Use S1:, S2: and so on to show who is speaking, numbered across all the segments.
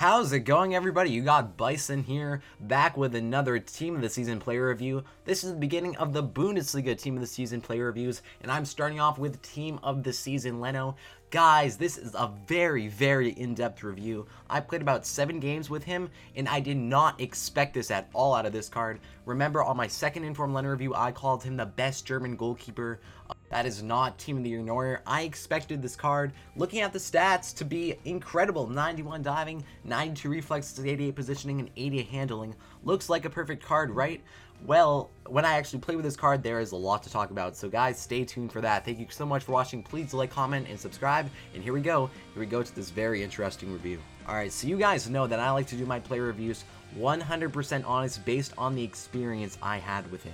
S1: How's it going, everybody? You got Byson here, back with another Team of the Season player review. This is the beginning of the Bundesliga Team of the Season player reviews, and I'm starting off with Team of the Season Leno. Guys, this is a very, very in-depth review. I played about 7 games with him, and I did not expect this at all out of this card. Remember, on my second Inform Leno review, I called him the best German goalkeeper. That is not Team of the Year nor. I expected this card, looking at the stats, to be incredible. 91 diving, 92 reflexes, 88 positioning, and 80 handling. Looks like a perfect card, right? Well, when I actually play with this card, there is a lot to talk about. So guys, stay tuned for that. Thank you so much for watching. Please like, comment, and subscribe. And here we go. Here we go to this very interesting review. Alright, so you guys know that I like to do my player reviews 100% honest based on the experience I had with him.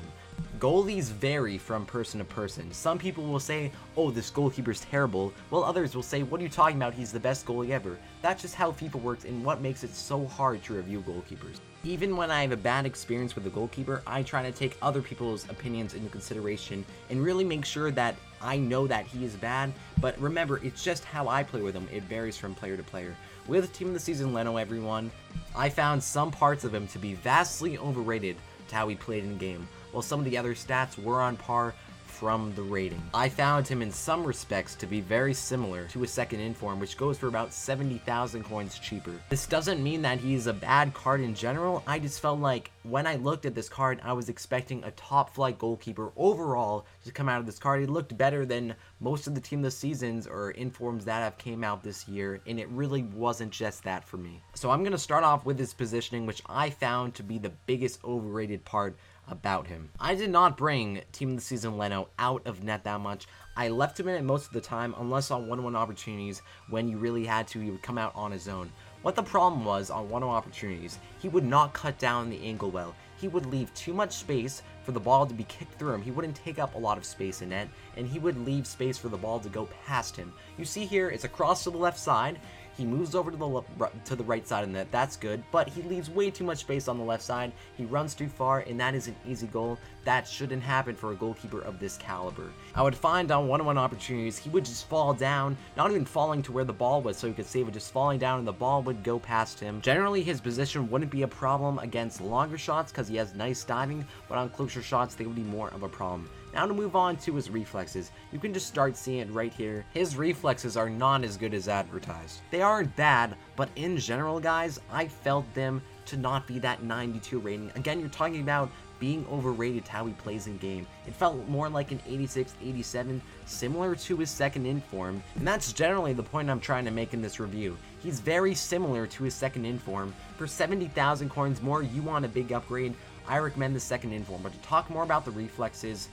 S1: Goalies vary from person to person. Some people will say, oh, this goalkeeper's terrible, while others will say, what are you talking about, he's the best goalie ever. That's just how FIFA works and what makes it so hard to review goalkeepers. Even when I have a bad experience with a goalkeeper, I try to take other people's opinions into consideration and really make sure that I know that he is bad, but remember, it's just how I play with him. It varies from player to player. With Team of the Season Leno, everyone, I found some parts of him to be vastly overrated to how he played in game, while some of the other stats were on par from the rating. I found him in some respects to be very similar to a second Inform, which goes for about 70,000 coins cheaper. This doesn't mean that he's a bad card in general. I just felt like when I looked at this card, I was expecting a top flight goalkeeper overall to come out of this card. He looked better than most of the Team of the Seasons or Informs that have came out this year, and it really wasn't just that for me. So I'm going to start off with his positioning, which I found to be the biggest overrated part about him. I did not bring Team of the Season Leno out of net that much. I left him in it most of the time, unless on 1-on-1 opportunities when you really had to, he would come out on his own. What the problem was on 1-on-1 opportunities, he would not cut down the angle well. He would leave too much space for the ball to be kicked through him. He wouldn't take up a lot of space in net, and he would leave space for the ball to go past him. You see here, it's a cross to the left side. He moves over to the right side of the net. That's good, but he leaves way too much space on the left side. He runs too far, and that is an easy goal. That shouldn't happen for a goalkeeper of this caliber. I would find on 1-on-1 opportunities, he would just fall down, not even falling to where the ball was so he could save it, just falling down and the ball would go past him. Generally, his position wouldn't be a problem against longer shots because he has nice diving, but on closer shots, they would be more of a problem. Now to move on to his reflexes, you can just start seeing it right here. His reflexes are not as good as advertised. They aren't bad, but in general, guys, I felt them to not be that 92 rating. Again, you're talking about being overrated to how he plays in game. It felt more like an 86, 87, similar to his second Inform, and that's generally the point I'm trying to make in this review. He's very similar to his second Inform. For 70,000 coins more, you want a big upgrade, I recommend the second Inform. But to talk more about the reflexes,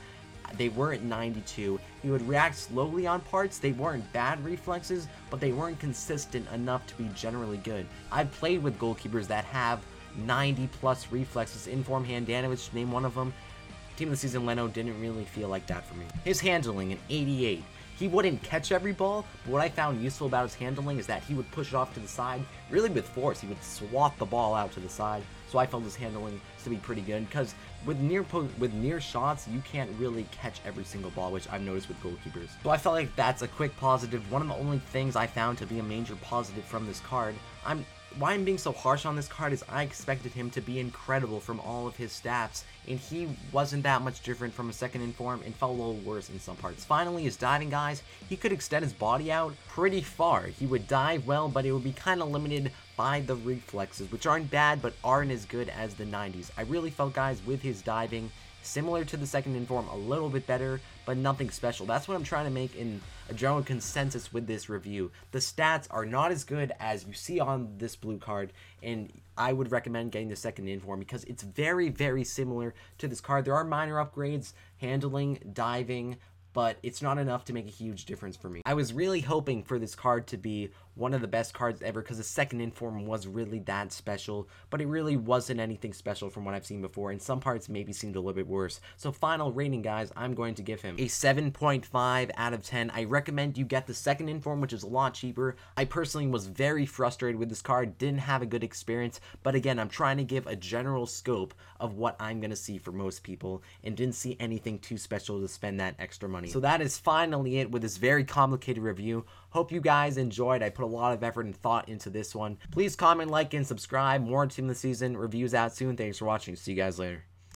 S1: they were at 92. He would react slowly on parts. They weren't bad reflexes, but they weren't consistent enough to be generally good. I've played with goalkeepers that have 90 plus reflexes. Inform Handanovic, name one of them. Team of the Season Leno didn't really feel like that for me. His handling, an 88. He wouldn't catch every ball, but what I found useful about his handling is that he would push it off to the side, really with force. He would swat the ball out to the side, so I felt his handling to be pretty good, because with near shots, you can't really catch every single ball, which I've noticed with goalkeepers. So I felt like that's a quick positive. One of the only things I found to be a major positive from this card, why I'm being so harsh on this card is I expected him to be incredible from all of his stats, and he wasn't that much different from a second Inform and felt a little worse in some parts. Finally, his diving, guys, he could extend his body out pretty far. He would dive well, but it would be kind of limited by the reflexes, which aren't bad, but aren't as good as the 90s. I really felt, guys, with his diving, similar to the second Inform, a little bit better, but nothing special. That's what I'm trying to make in a general consensus with this review. The stats are not as good as you see on this blue card, and I would recommend getting the second Inform because it's very, very similar to this card. There are minor upgrades, handling, diving, but it's not enough to make a huge difference for me. I was really hoping for this card to be one of the best cards ever because the second Inform was really that special, but it really wasn't anything special from what I've seen before, and some parts maybe seemed a little bit worse. So final rating, guys, I'm going to give him a 7.5 out of 10. I recommend you get the second Inform, which is a lot cheaper. I personally was very frustrated with this card, didn't have a good experience, but again, I'm trying to give a general scope of what I'm going to see for most people, and didn't see anything too special to spend that extra money money. So that is finally it with this very complicated review. Hope you guys enjoyed. I put a lot of effort and thought into this one. Please comment, like, and subscribe. More Team of the Season reviews out soon. Thanks for watching. See you guys later.